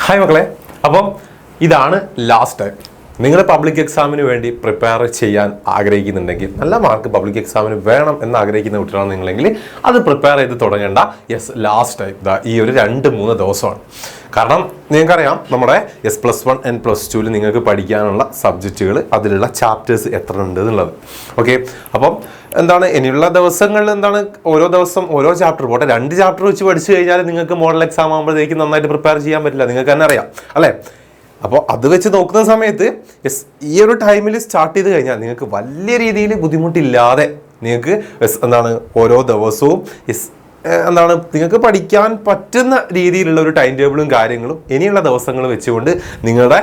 Hi മക്കളെ, അപ്പം ഇതാണ് ലാസ്റ്റ് ടൈം നിങ്ങൾ പബ്ലിക് എക്സാമിന് വേണ്ടി പ്രിപ്പയർ ചെയ്യാൻ ആഗ്രഹിക്കുന്നുണ്ടെങ്കിൽ, നല്ല മാർക്ക് പബ്ലിക് എക്സാമിന് വേണം എന്ന് ആഗ്രഹിക്കുന്ന കുട്ടികളാണ് നിങ്ങളെങ്കിൽ അത് പ്രിപ്പയർ ചെയ്ത് തുടങ്ങേണ്ട. യെസ്, ലാസ്റ്റ് ടൈം ഈ ഒരു 2-3 ദിവസമാണ്. കാരണം നിങ്ങൾക്കറിയാം നമ്മുടെ S+1 N+2 നിങ്ങൾക്ക് പഠിക്കാനുള്ള സബ്ജക്റ്റുകൾ, അതിലുള്ള ചാപ്റ്റേഴ്സ് എത്ര ഉണ്ട് എന്നുള്ളത്. ഓക്കെ, അപ്പം എന്താണ് ഇനിയുള്ള ദിവസങ്ങളിൽ എന്താണ് ഓരോ ദിവസം ഓരോ ചാപ്റ്റർ പോട്ടെ, 2 ചാപ്റ്റർ വെച്ച് പഠിച്ചു കഴിഞ്ഞാൽ നിങ്ങൾക്ക് മോഡൽ എക്സാം ആകുമ്പോഴത്തേക്ക് നന്നായിട്ട് പ്രിപ്പയർ ചെയ്യാൻ പറ്റില്ല, നിങ്ങൾക്ക് തന്നെ അറിയാം അല്ലേ. അപ്പോൾ അത് വെച്ച് നോക്കുന്ന സമയത്ത് ഈ ഒരു ടൈമിൽ സ്റ്റാർട്ട് ചെയ്ത് കഴിഞ്ഞാൽ നിങ്ങൾക്ക് വലിയ രീതിയിൽ ബുദ്ധിമുട്ടില്ലാതെ നിങ്ങൾക്ക് എന്താണ് ഓരോ ദിവസവും എന്താണ് നിങ്ങൾക്ക് പഠിക്കാൻ പറ്റുന്ന രീതിയിലുള്ള ഒരു ടൈം ടേബിളും കാര്യങ്ങളും ഇനിയുള്ള ദിവസങ്ങൾ വെച്ചുകൊണ്ട് നിങ്ങളുടെ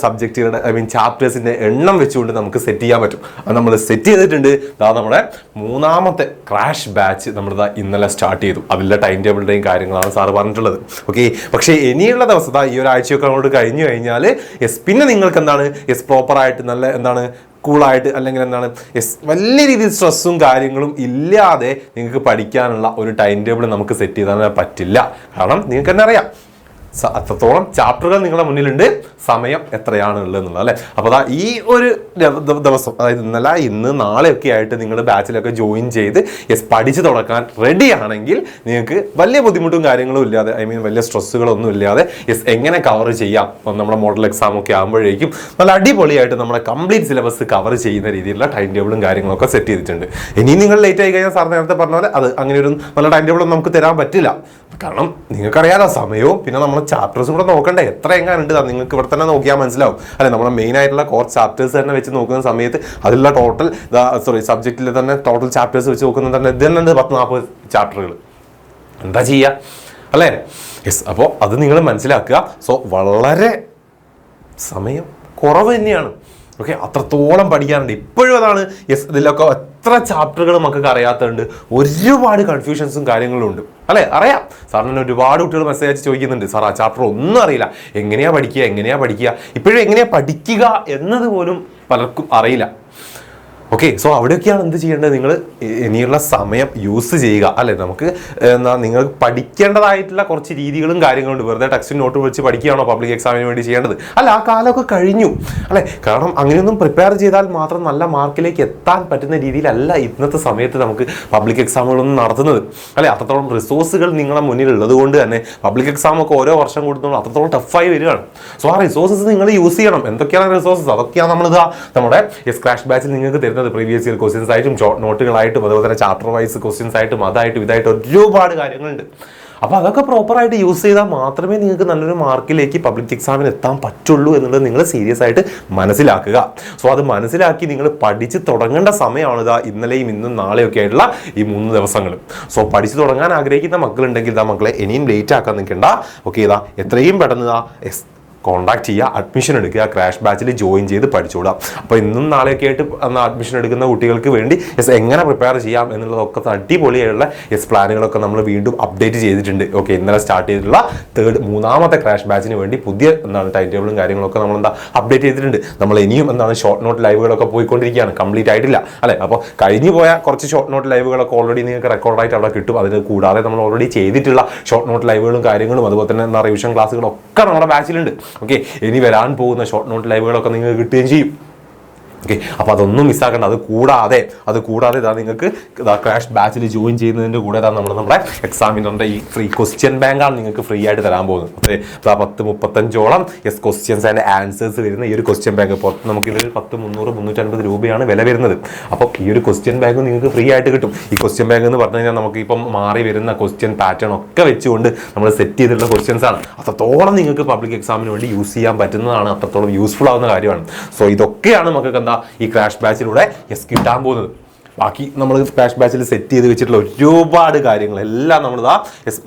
സബ്ജക്റ്റുകളുടെ ചാപ്റ്റേഴ്സിൻ്റെ എണ്ണം വെച്ചുകൊണ്ട് നമുക്ക് സെറ്റ് ചെയ്യാൻ പറ്റും. അത് നമ്മൾ സെറ്റ് ചെയ്തിട്ടുണ്ട്. നമ്മുടെ 3ാമത്തെ ക്രാഷ് ബാച്ച് നമ്മൾ ഇന്നലെ സ്റ്റാർട്ട് ചെയ്തു. അതിലുള്ള ടൈം ടേബിളിൻ്റെയും കാര്യങ്ങളാണ് സാറ് പറഞ്ഞിട്ടുള്ളത്. ഓക്കെ, പക്ഷേ ഇനിയുള്ള ദിവസം ഈ ഒരു ആഴ്ചയൊക്കെ അങ്ങോട്ട് കഴിഞ്ഞു കഴിഞ്ഞാൽ പിന്നെ നിങ്ങൾക്ക് എന്താണ് പ്രോപ്പറായിട്ട് നല്ല എന്താണ് കൂളായിട്ട് അല്ലെങ്കിൽ എന്താണ് വലിയ രീതിയിൽ സ്ട്രെസ്സും കാര്യങ്ങളും ഇല്ലാതെ നിങ്ങൾക്ക് പഠിക്കാനുള്ള ഒരു ടൈം ടേബിൾ നമുക്ക് സെറ്റ് ചെയ്താൽ പറ്റില്ല. കാരണം നിങ്ങൾക്ക് തന്നെ അറിയാം അത്രത്തോളം ചാപ്റ്ററുകൾ നിങ്ങളുടെ മുന്നിലുണ്ട്, സമയം എത്രയാണ് ഉള്ളത് എന്നുള്ളത് അല്ലേ. അപ്പോൾ ഈ ഒരു ദിവസം, അതായത് ഇന്നലെ ഇന്ന് നാളെയൊക്കെ ആയിട്ട് നിങ്ങൾ ബാച്ചിലൊക്കെ ജോയിൻ ചെയ്ത് പഠിച്ചു തുടക്കാൻ റെഡി ആണെങ്കിൽ നിങ്ങൾക്ക് വലിയ ബുദ്ധിമുട്ടും കാര്യങ്ങളും ഇല്ലാതെ വലിയ സ്ട്രെസ്സുകളൊന്നും ഇല്ലാതെ എങ്ങനെ കവർ ചെയ്യാം നമ്മുടെ മോഡൽ എക്സാം ഒക്കെ ആകുമ്പോഴേക്കും നല്ല അടിപൊളിയായിട്ട് നമ്മുടെ കംപ്ലീറ്റ് സിലബസ് കവർ ചെയ്യുന്ന രീതിയിലുള്ള ടൈം ടേബിളും കാര്യങ്ങളൊക്കെ സെറ്റ് ചെയ്തിട്ടുണ്ട്. ഇനി നിങ്ങൾ ലേറ്റ് ആയി കഴിഞ്ഞാൽ സാർ നേരത്തെ പറഞ്ഞ പോലെ അത് അങ്ങനെ ഒരു നല്ല ടൈം ടേബിളൊന്നും നമുക്ക് തരാൻ പറ്റില്ല. കാരണം നിങ്ങൾക്കറിയാലോ സമയവും പിന്നെ നമ്മൾ ചാപ്റ്റേഴ്സും കൂടെ നോക്കണ്ടേ, എത്ര എങ്ങാനുണ്ട് നിങ്ങൾക്ക് ഇവിടെ തന്നെ നോക്കിയാൽ മനസ്സിലാവും അല്ലെ. നമ്മുടെ മെയിൻ ആയിട്ടുള്ള കോർ ചാപ്റ്റേഴ്സ് തന്നെ വെച്ച് നോക്കുന്ന സമയത്ത് അതിലുള്ള ടോട്ടൽ സബ്ജക്റ്റിൽ തന്നെ ടോട്ടൽ ചാപ്റ്റേഴ്സ് വെച്ച് നോക്കുന്നത് തന്നെ ഇത് തന്നെ 10-40 ചാപ്റ്ററുകൾ. എന്താ ചെയ്യുക അല്ലേ. അപ്പോൾ അത് നിങ്ങൾ മനസ്സിലാക്കുക. സോ വളരെ സമയം കുറവ് തന്നെയാണ്. ഓക്കെ, അത്രത്തോളം പഠിക്കാനുണ്ട്. ഇപ്പോഴും അതാണ് ഇതിലൊക്കെ എത്ര ചാപ്റ്ററുകൾ നമുക്ക് അറിയാത്തതുണ്ട്, ഒരുപാട് കൺഫ്യൂഷൻസും കാര്യങ്ങളും ഉണ്ട് അല്ലേ. അറിയാം സാറിന് ഒരുപാട് കുട്ടികൾ മെസ്സേജ് അയച്ച് ചോദിക്കുന്നുണ്ട്, സാർ ആ ചാപ്റ്റർ ഒന്നും അറിയില്ല, എങ്ങനെയാ പഠിക്കുക ഇപ്പോഴും എങ്ങനെയാ പഠിക്കുക എന്നത് പോലും പലർക്കും അറിയില്ല. ഓക്കെ, സോ അവിടെയൊക്കെയാണ് എന്ത് ചെയ്യേണ്ടത്, നിങ്ങൾ ഇനിയുള്ള സമയം യൂസ് ചെയ്യുക അല്ലെ. നമുക്ക് നിങ്ങൾ പഠിക്കേണ്ടതായിട്ടുള്ള കുറച്ച് രീതികളും കാര്യങ്ങളുണ്ട്. വെറുതെ ടെക്സ്റ്റ് നോട്ട് വെച്ച് പഠിക്കുകയാണോ പബ്ലിക് എക്സാമിന് വേണ്ടി ചെയ്യേണ്ടത്? അല്ല, ആ കാലമൊക്കെ കഴിഞ്ഞു അല്ലെ. കാരണം അങ്ങനെയൊന്നും പ്രിപ്പയർ ചെയ്താൽ മാത്രം നല്ല മാർക്കിലേക്ക് എത്താൻ പറ്റുന്ന രീതിയിലല്ല ഇന്നത്തെ സമയത്ത് നമുക്ക് പബ്ലിക് എക്സാമുകളൊന്നും നടത്തുന്നത് അല്ലെ. അത്രത്തോളം റിസോഴ്സുകൾ നിങ്ങളുടെ മുന്നിലുള്ളത് കൊണ്ട് തന്നെ പബ്ലിക് എക്സാം ഒക്കെ ഓരോ വർഷം കൂടുന്നതുകൊണ്ട് അത്രത്തോളം ടഫായി വരികയാണ്. സോ ആ റിസോഴ്സസ് നിങ്ങൾ യൂസ് ചെയ്യണം. എന്തൊക്കെയാണ് റിസോഴ്സസ്? അതൊക്കെയാണ് നമ്മുടെ ക്രാഷ് ബാച്ചിൽ നിങ്ങൾക്ക് തരുന്നത്. പ്രീവിയസ് ഇയർ ക്വസ്റ്റ്യൻസ് ആയിട്ടും ഷോർട്ട് നോട്ടുകളായിട്ടും അതുപോലെ തന്നെ ചാപ്റ്റർ വൈസ് ക്വസ്റ്റ്യൻസ് ആയിട്ടും അതായിട്ടും ഇതായിട്ടും ഒരുപാട് കാര്യങ്ങളുണ്ട്. അപ്പോൾ അതൊക്കെ പ്രോപ്പറായിട്ട് യൂസ് ചെയ്താൽ മാത്രമേ നിങ്ങൾക്ക് നല്ലൊരു മാർക്കിലേക്ക് പബ്ലിക് എക്സാമിന് എത്താൻ പറ്റുള്ളൂ എന്നുള്ളത് നിങ്ങൾ സീരിയസ് ആയിട്ട് മനസ്സിലാക്കുക. സോ അത് മനസ്സിലാക്കി നിങ്ങൾ പഠിച്ച് തുടങ്ങേണ്ട സമയമാണ് ഇന്നലെയും ഇന്നും നാളെയൊക്കെ ആയിട്ടുള്ള ഈ 3 ദിവസങ്ങൾ. സോ പഠിച്ചു തുടങ്ങാൻ ആഗ്രഹിക്കുന്ന മക്കളുണ്ടെങ്കിൽ മക്കളെ ഇനിയും ലേറ്റ് ആക്കാൻ നിൽക്കേണ്ട. ഓക്കെ, എത്രയും പെട്ടെന്ന് കോൺടാക്ട് ചെയ്യുക, അഡ്മിഷൻ എടുക്കുക, ക്രാഷ് ബാച്ചിൽ ജോയിൻ ചെയ്ത് പഠിച്ചോളാം. അപ്പോൾ ഇന്നും നാളെയൊക്കെ ആയിട്ട് അഡ്മിഷൻ എടുക്കുന്ന കുട്ടികൾക്ക് വേണ്ടി എങ്ങനെ പ്രിപ്പയർ ചെയ്യാം എന്നുള്ളതൊക്കെ അടിപൊളിയായുള്ള പ്ലാനുകളൊക്കെ നമ്മൾ വീണ്ടും അപ്ഡേറ്റ് ചെയ്തിട്ടുണ്ട്. ഓക്കെ, ഇന്നലെ സ്റ്റാർട്ട് ചെയ്തിട്ടുള്ള 3ാമത്തെ ക്രാഷ് ബാച്ചിന് വേണ്ടി പുതിയ ടൈം ടേബിളും കാര്യങ്ങളൊക്കെ നമ്മൾ അപ്ഡേറ്റ് ചെയ്തിട്ടുണ്ട്. നമ്മൾ ഇനിയും ഷോർട്ട് നോട്ട് ലൈവുകളൊക്കെ പോയിക്കൊണ്ടിരിക്കുകയാണ്, കംപ്ലീറ്റ് ആയിട്ടില്ല അല്ലേ. അപ്പോൾ കഴിഞ്ഞു പോയ കുറച്ച് ഷോർട്ട് നോട്ട് ലൈവുകളൊക്കെ ഓൾറെഡി നിങ്ങൾക്ക് റെക്കോർഡായിട്ട് അവിടെ കിട്ടും. അതിന് കൂടാതെ നമ്മൾ ഓൾറെഡി ചെയ്തിട്ടുള്ള ഷോർട്ട് നോട്ട് ലൈവുകളും കാര്യങ്ങളും അതുപോലെ തന്നെ റിവിഷൻ ക്ലാസ്സുകളൊക്കെ നമ്മുടെ ബാച്ചിലുണ്ട്. ഓക്കെ, ഇനി വരാൻ പോകുന്ന ഷോർട്ട് നോട്ട് ലൈവുകളൊക്കെ നിങ്ങൾക്ക് കിട്ടുകയും ചെയ്യും. ഓക്കെ, അപ്പോൾ അതൊന്നും മിസ്സാക്കേണ്ട. അത് കൂടാതെ നിങ്ങൾക്ക് ക്രാഷ് ബാച്ചിൽ ജോയിൻ ചെയ്യുന്നതിൻ്റെ കൂടെ നമ്മുടെ എക്സാമിനറിൻ്റെ ഈ ഫ്രീ ക്വസ്റ്റ്യൻ ബാങ്കാണ് നിങ്ങൾക്ക് ഫ്രീ ആയിട്ട് തരാൻ പോകുന്നത്. അതെ, 10-35ഓളം ക്വസ്റ്റ്യൻസ് ആൻഡ് ആൻസേഴ്സ് വരുന്ന ഈ ഒരു ക്വസ്റ്റ്യൻ ബാങ്ക് നമുക്കിത് 350 രൂപയാണ് വില വരുന്നത്. അപ്പം ഈ ഒരു ക്വസ്റ്റ്യൻ ബാങ്ക് നിങ്ങൾക്ക് ഫ്രീ ആയിട്ട് കിട്ടും. ഈ ക്വസ്റ്റ്യൻ ബാങ്ക് എന്ന് പറഞ്ഞു കഴിഞ്ഞാൽ നമുക്ക് ഇപ്പം മാറി വരുന്ന ക്വസ്റ്റ്യൻ പാറ്റേൺ ഒക്കെ വെച്ചുകൊണ്ട് നമ്മൾ സെറ്റ് ചെയ്തിട്ടുള്ള ക്വസ്റ്റ്യൻസ് ആണ്. അത്രത്തോളം നിങ്ങൾക്ക് പബ്ലിക് എക്സാമിന് വേണ്ടി യൂസ് ചെയ്യാൻ പറ്റുന്നതാണ്, അത്രത്തോളം യൂസ്ഫുൾ ആവുന്ന കാര്യമാണ്. സോ ഇതൊക്കെയാണ് നമുക്ക് ഈ ക്രാഷ് ബാച്ചിലൂടെ കിട്ടാൻ പോകുന്നത്. ബാക്കി നമ്മൾ ക്രാഷ് ബാച്ചിൽ സെറ്റ് ചെയ്ത് വെച്ചിട്ടുള്ള ഒരുപാട് കാര്യങ്ങളെല്ലാം നമ്മൾ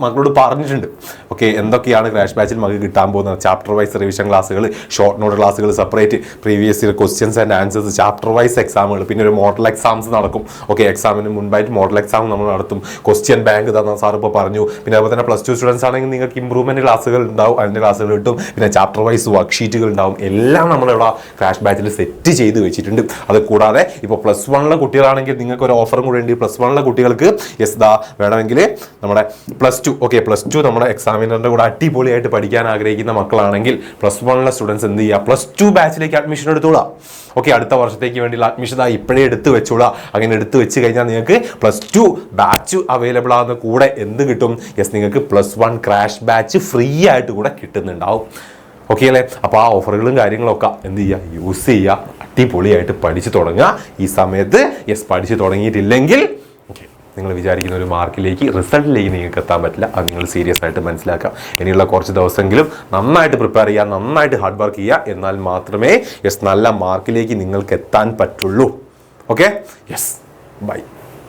മക്കളോട് പറഞ്ഞിട്ടുണ്ട്. ഓക്കെ, എന്തൊക്കെയാണ് ക്രാഷ് ബാച്ചിൽ നമുക്ക് കിട്ടാൻ പോകുന്നത്? ചാപ്റ്റർ വൈസ് റിവിഷൻ ക്ലാസ്സുകൾ, ഷോർട്ട് നോട്ട് ക്ലാസ്സുകൾ separate, previous year questions and answers, chapter wise എക്സാമുകൾ, പിന്നെ ഒരു മോഡൽ എക്സാംസ് നടക്കും. ഓക്കെ, എക്സാമിന് മുൻപായിട്ട് മോഡൽ എക്സാം നമ്മൾ നടത്തും. ക്വസ്റ്റ്യൻ ബാങ്ക് സാർ ഇപ്പോൾ പറഞ്ഞു. പിന്നെ അതുപോലെ തന്നെ +2 സ്റ്റുഡൻസ് ആണെങ്കിൽ നിങ്ങൾക്ക് ഇംപ്രൂവ്മെൻറ്റ് ക്ലാസ്സുകൾ ഉണ്ടാവും, അതിൻ്റെ ക്ലാസ്സുകൾ കിട്ടും. പിന്നെ ചാപ്റ്റർ വൈസ് വർക്ക് ഷീറ്റുകൾ ഉണ്ടാവും. എല്ലാം നമ്മളിവിടെ ക്രാഷ് ബാച്ചിൽ സെറ്റ് ചെയ്ത് വെച്ചിട്ടുണ്ട്. അത് കൂടാതെ ഇപ്പോൾ +1 കുട്ടികളാണെങ്കിൽ മാർക്കറ്റ് നിങ്ങൾക്ക് ഒരു ഓഫറും കൂടെ ഉണ്ട്. +1 കുട്ടികൾക്ക് വേണമെങ്കിൽ നമ്മുടെ +2 +2 നമ്മുടെ എക്സാമിനറിന്റെ കൂടെ അടിപൊളിയായിട്ട് പഠിക്കാൻ ആഗ്രഹിക്കുന്ന മക്കളാണെങ്കിൽ +1 സ്റ്റുഡൻസ് എന്ത് ചെയ്യുക, +2 ബാച്ചിലേക്ക് അഡ്മിഷൻ എടുത്തോളാം. അടുത്ത വർഷത്തേക്ക് വേണ്ടിയുള്ള അഡ്മിഷൻ ഇപ്പോഴേ എടുത്ത് വെച്ചോളാം. അങ്ങനെ എടുത്ത് വെച്ച് കഴിഞ്ഞാൽ നിങ്ങൾക്ക് +2 ബാച്ച് അവൈലബിൾ ആകുന്ന കൂടെ എന്ത് കിട്ടും, നിങ്ങൾക്ക് +1 ക്രാഷ് ബാച്ച് ഫ്രീ ആയിട്ട് കൂടെ കിട്ടുന്നുണ്ടാവും. ഓക്കെ അല്ലേ? അപ്പോൾ ആ ഓഫറുകളും കാര്യങ്ങളൊക്കെ എന്ത് ചെയ്യുക, യൂസ് ചെയ്യുക, അടിപൊളിയായിട്ട് പഠിച്ചു തുടങ്ങുക. ഈ സമയത്ത് പഠിച്ചു തുടങ്ങിയിട്ടില്ലെങ്കിൽ നിങ്ങൾ വിചാരിക്കുന്ന ഒരു മാർക്കിലേക്ക്, റിസൾട്ടിലേക്ക് നിങ്ങൾക്ക് എത്താൻ പറ്റില്ല. അത് നിങ്ങൾ സീരിയസ് ആയിട്ട് മനസ്സിലാക്കുക. ഇനിയുള്ള കുറച്ച് ദിവസമെങ്കിലും നന്നായിട്ട് പ്രിപ്പയർ ചെയ്യുക, നന്നായിട്ട് ഹാർഡ് വർക്ക് ചെയ്യുക. എന്നാൽ മാത്രമേ നല്ല മാർക്കിലേക്ക് നിങ്ങൾക്ക് എത്താൻ പറ്റുള്ളൂ. Okay, by.